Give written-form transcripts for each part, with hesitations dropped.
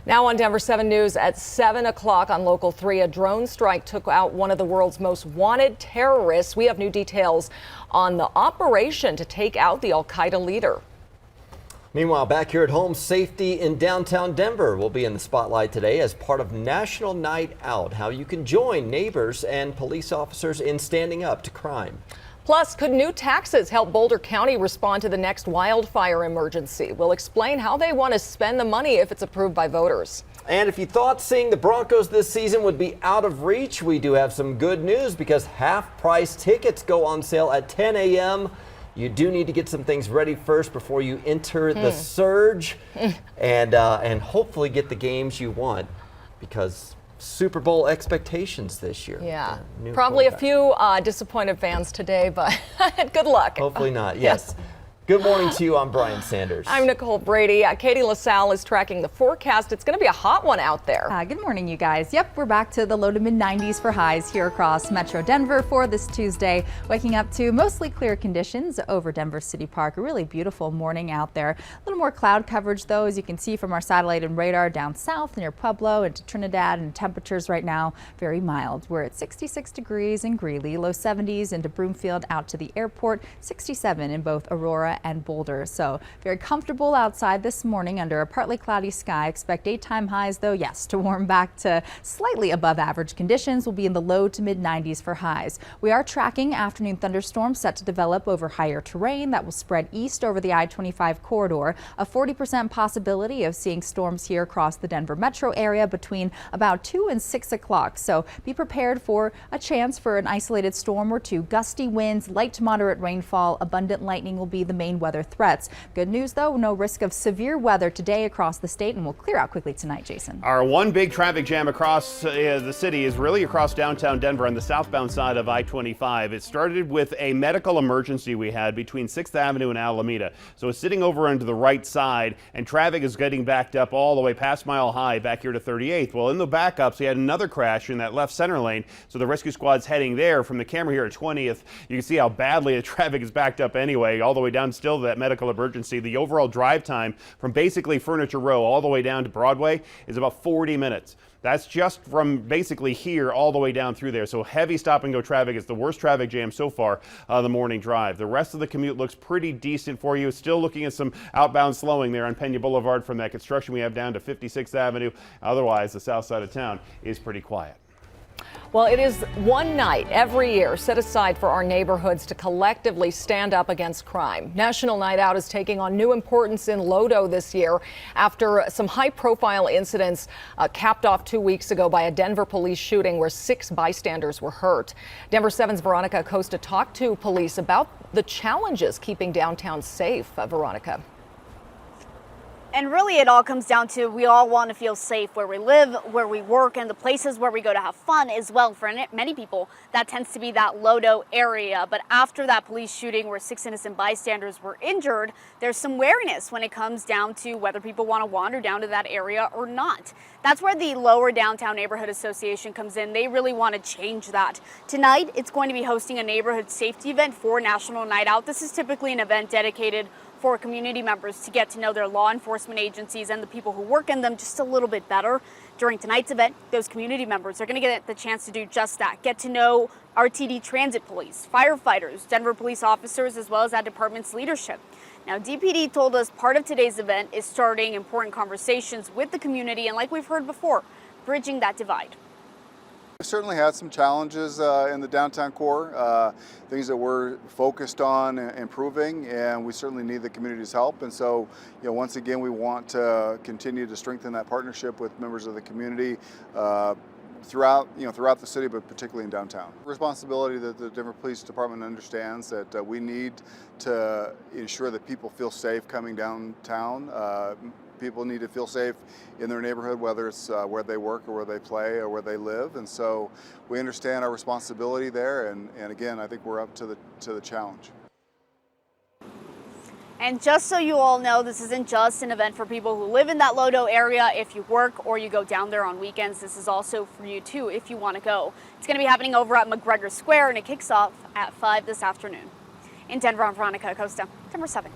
Now on Denver 7 News at 7 o'clock on Local 3, a drone strike took out one of the world's most wanted terrorists. We have new details on the operation to take out the Al-Qaeda leader. Meanwhile, back here at home, safety in downtown Denver will be in the spotlight today as part of National Night Out. How you can join neighbors and police officers in standing up to crime. Plus, could new taxes help Boulder County respond to the next wildfire emergency? We'll explain how they want to spend the money if it's approved by voters. And if you thought seeing the Broncos this season would be out of reach, we do have some good news because half-price tickets go on sale at 10 a.m. You do need to get some things ready first before you enter the surge and hopefully get the games you want, because Super Bowl expectations this year. Yeah, probably a few disappointed fans today, but good luck. Hopefully not, yes. Good morning to you. I'm Brian Sanders. I'm Nicole Brady. Katie LaSalle is tracking the forecast. It's going to be a hot one out there. Good morning, you guys. Yep, we're back to the low to mid 90s for highs here across Metro Denver for this Tuesday. Waking up to mostly clear conditions over Denver City Park. A really beautiful morning out there. A little more cloud coverage, though, as you can see from our satellite and radar down south near Pueblo into Trinidad, and temperatures right now very mild. We're at 66 degrees in Greeley, low 70s into Broomfield out to the airport, 67 in both Aurora and Boulder. So very comfortable outside this morning under a partly cloudy sky. Expect daytime highs, though, yes, to warm back to slightly above average conditions. Will be in the low to mid 90s for highs. We are tracking afternoon thunderstorms set to develop over higher terrain that will spread east over the I-25 corridor. A 40% possibility of seeing storms here across the Denver metro area between about 2 and 6 o'clock. So be prepared for a chance for an isolated storm or two. Gusty winds, light to moderate rainfall, abundant lightning will be the main weather threats. Good news, though, no risk of severe weather today across the state, and will clear out quickly tonight. Jason. Our one big traffic jam across the city is really across downtown Denver on the southbound side of I-25. It started with a medical emergency we had between 6th Avenue and Alameda. So it's sitting over onto the right side, and traffic is getting backed up all the way past Mile High back here to 38th. Well, in the backups, we had another crash in that left center lane. So the rescue squad's heading there. From the camera here at 20th, you can see how badly the traffic is backed up anyway, all the way down still to that medical emergency. The overall drive time from basically Furniture Row all the way down to Broadway is about 40 minutes. That's just from basically here all the way down through there. So heavy stop and go traffic. Is the worst traffic jam so far the morning drive. The rest of the commute looks pretty decent for you. Still looking at some outbound slowing there on Pena Boulevard from that construction we have down to 56th Avenue. Otherwise, the south side of town is pretty quiet. Well, it is one night every year set aside for our neighborhoods to collectively stand up against crime. National Night Out is taking on new importance in Lodo this year after some high-profile incidents capped off 2 weeks ago by a Denver police shooting where 6 bystanders were hurt. Denver 7's Veronica Acosta talked to police about the challenges keeping downtown safe. Veronica. And really, it all comes down to we all want to feel safe where we live, where we work, and the places where we go to have fun as well. For many people, that tends to be that Lodo area. But after that police shooting where 6 innocent bystanders were injured, there's some wariness when it comes down to whether people want to wander down to that area or not. That's where the Lower Downtown Neighborhood Association comes in. They really want to change that. Tonight, it's going to be hosting a neighborhood safety event for National Night Out. This is typically an event dedicated for community members to get to know their law enforcement agencies and the people who work in them just a little bit better. During tonight's event, those community members are going to get the chance to do just that, get to know RTD Transit Police, firefighters, Denver police officers, as well as that department's leadership. Now, DPD told us part of today's event is starting important conversations with the community and, like we've heard before, bridging that divide. We've certainly had some challenges in the downtown core, things that we're focused on improving, and we certainly need the community's help. And so, once again, we want to continue to strengthen that partnership with members of the community throughout the city, but particularly in downtown. Responsibility that the Denver Police Department understands that we need to ensure that people feel safe coming downtown. People need to feel safe in their neighborhood, whether it's where they work or where they play or where they live. And so we understand our responsibility there. And again, I think we're up to the challenge. And just so you all know, this isn't just an event for people who live in that Lodo area. If you work or you go down there on weekends, this is also for you too if you want to go. It's going to be happening over at McGregor Square, and it kicks off at 5 this afternoon. In Denver, I'm Veronica Acosta, Denver 7.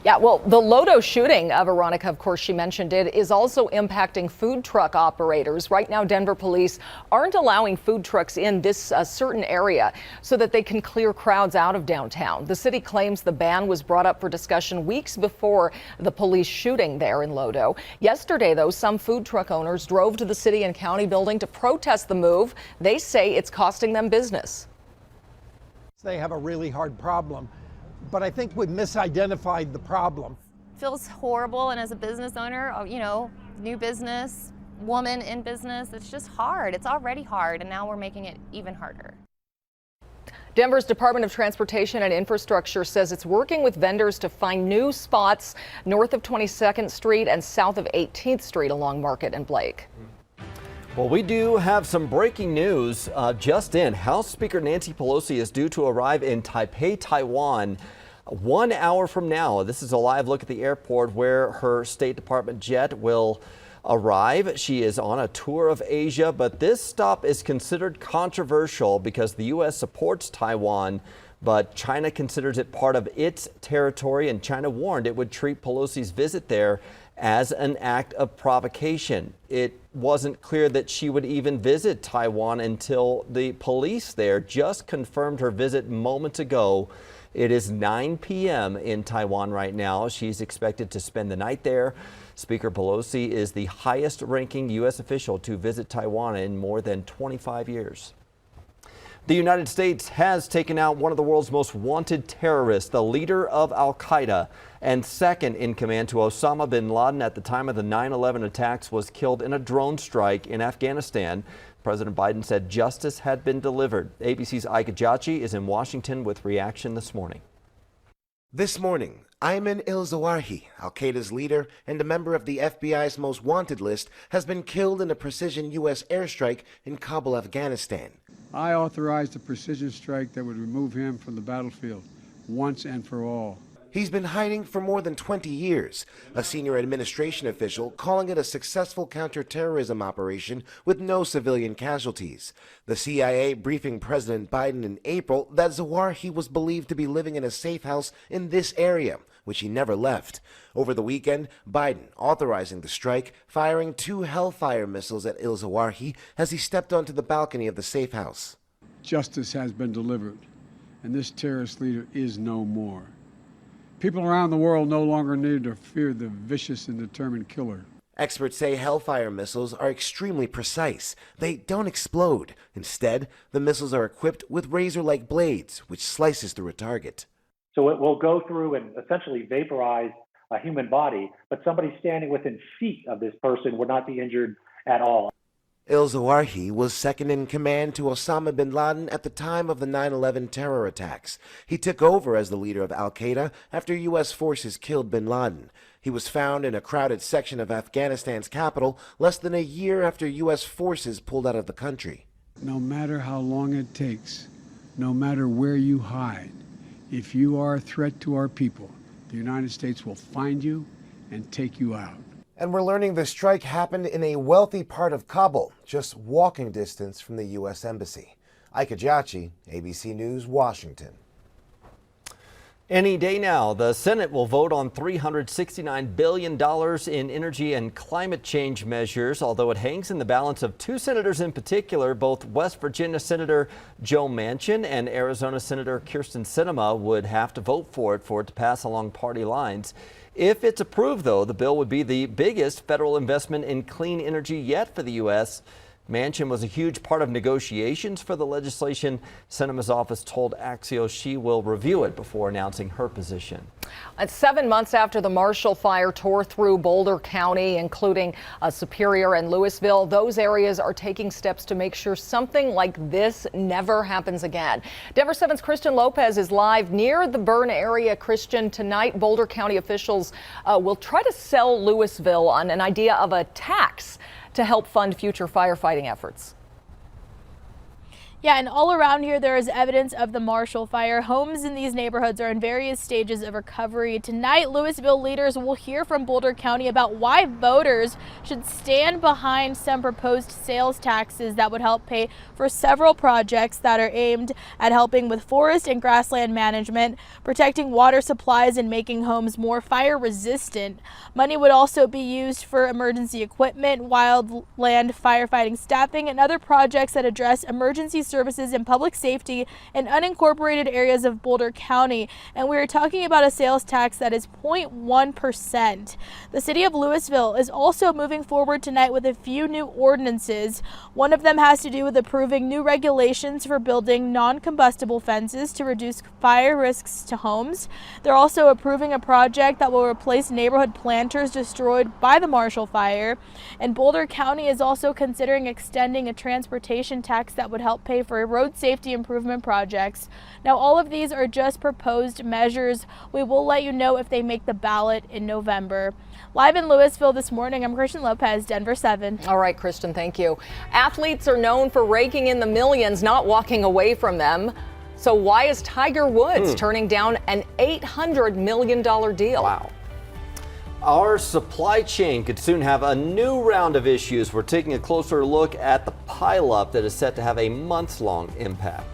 Yeah, well, the Lodo shooting, Veronica, of course, she mentioned it, is also impacting food truck operators. Right now, Denver police aren't allowing food trucks in this certain area so that they can clear crowds out of downtown. The city claims the ban was brought up for discussion weeks before the police shooting there in Lodo. Yesterday, though, some food truck owners drove to the city and county building to protest the move. They say it's costing them business. They have a really hard problem. But I think we've misidentified the problem. Feels horrible, and as a business owner, you know, new business, woman in business, it's just hard. It's already hard, and now we're making it even harder. Denver's Department of Transportation and Infrastructure says it's working with vendors to find new spots north of 22nd Street and south of 18th Street along Market and Blake. Well, we do have some breaking news just in. House Speaker Nancy Pelosi is due to arrive in Taipei, Taiwan 1 hour from now. This is a live look at the airport where her State Department jet will arrive. She is on a tour of Asia, but this stop is considered controversial because the U.S. supports Taiwan, but China considers it part of its territory, and China warned it would treat Pelosi's visit there as an act of provocation. It wasn't clear that she would even visit Taiwan until the police there just confirmed her visit moments ago. It is 9 p.m. in Taiwan right now. She's expected to spend the night there. Speaker Pelosi is the highest ranking U.S. official to visit Taiwan in more than 25 years. The United States has taken out one of the world's most wanted terrorists, the leader of Al-Qaeda and second in command to Osama bin Laden at the time of the 9/11 attacks, was killed in a drone strike in Afghanistan. President Biden said justice had been delivered. ABC's Ike Ajachi is in Washington with reaction this morning. This morning, Ayman al-Zawahiri, Al-Qaeda's leader and a member of the FBI's most wanted list, has been killed in a precision U.S. airstrike in Kabul, Afghanistan. I authorized a precision strike that would remove him from the battlefield once and for all. He's been hiding for more than 20 years, a senior administration official calling it a successful counterterrorism operation with no civilian casualties. The CIA briefing President Biden in April that Zawahiri was believed to be living in a safe house in this area, which he never left. Over the weekend, Biden authorizing the strike, firing 2 Hellfire missiles at al-Zawahiri as he stepped onto the balcony of the safe house. Justice has been delivered, and this terrorist leader is no more. People around the world no longer need to fear the vicious and determined killer. Experts say Hellfire missiles are extremely precise. They don't explode. Instead, the missiles are equipped with razor-like blades, which slices through a target. So it will go through and essentially vaporize a human body, but somebody standing within feet of this person would not be injured at all. Al-Zawahiri was second in command to Osama bin Laden at the time of the 9/11 terror attacks. He took over as the leader of Al-Qaeda after U.S. forces killed bin Laden. He was found in a crowded section of Afghanistan's capital less than a year after U.S. forces pulled out of the country. No matter how long it takes, no matter where you hide, if you are a threat to our people, the United States will find you and take you out. And we're learning the strike happened in a wealthy part of Kabul, just walking distance from the U.S. Embassy. Ike Ajachi, ABC News, Washington. Any day now, the Senate will vote on $369 billion in energy and climate change measures, although it hangs in the balance of 2 senators in particular. Both West Virginia Senator Joe Manchin and Arizona Senator Kyrsten Sinema would have to vote for it to pass along party lines. If it's approved, though, the bill would be the biggest federal investment in clean energy yet for the U.S. Manchin was a huge part of negotiations for the legislation. Sinema's office told Axios she will review it before announcing her position. It's 7 months after the Marshall Fire tore through Boulder County, including Superior and Louisville. Those areas are taking steps to make sure something like this never happens again. Denver 7's Christian Lopez is live near the burn area. Christian, tonight Boulder County officials will try to sell Louisville on an idea of a tax to help fund future firefighting efforts. Yeah, and all around here there is evidence of the Marshall Fire. Homes in these neighborhoods are in various stages of recovery. Tonight, Louisville leaders will hear from Boulder County about why voters should stand behind some proposed sales taxes that would help pay for several projects that are aimed at helping with forest and grassland management, protecting water supplies, and making homes more fire resistant. Money would also be used for emergency equipment, wildland firefighting staffing, and other projects that address emergency services and public safety in unincorporated areas of Boulder County. And we're talking about a sales tax that is 0.1%. The city of Louisville is also moving forward tonight with a few new ordinances. One of them has to do with approving new regulations for building non-combustible fences to reduce fire risks to homes. They're also approving a project that will replace neighborhood planters destroyed by the Marshall Fire. And Boulder County is also considering extending a transportation tax that would help pay for road safety improvement projects. Now, all of these are just proposed measures. We will let you know if they make the ballot in November. Live in Louisville this morning, I'm Christian Lopez, Denver 7. All right, Christian, thank you. Athletes are known for raking in the millions, not walking away from them. So why is Tiger Woods turning down an $800 million deal? Wow. Our supply chain could soon have a new round of issues. We're taking a closer look at the pileup that is set to have a months-long impact.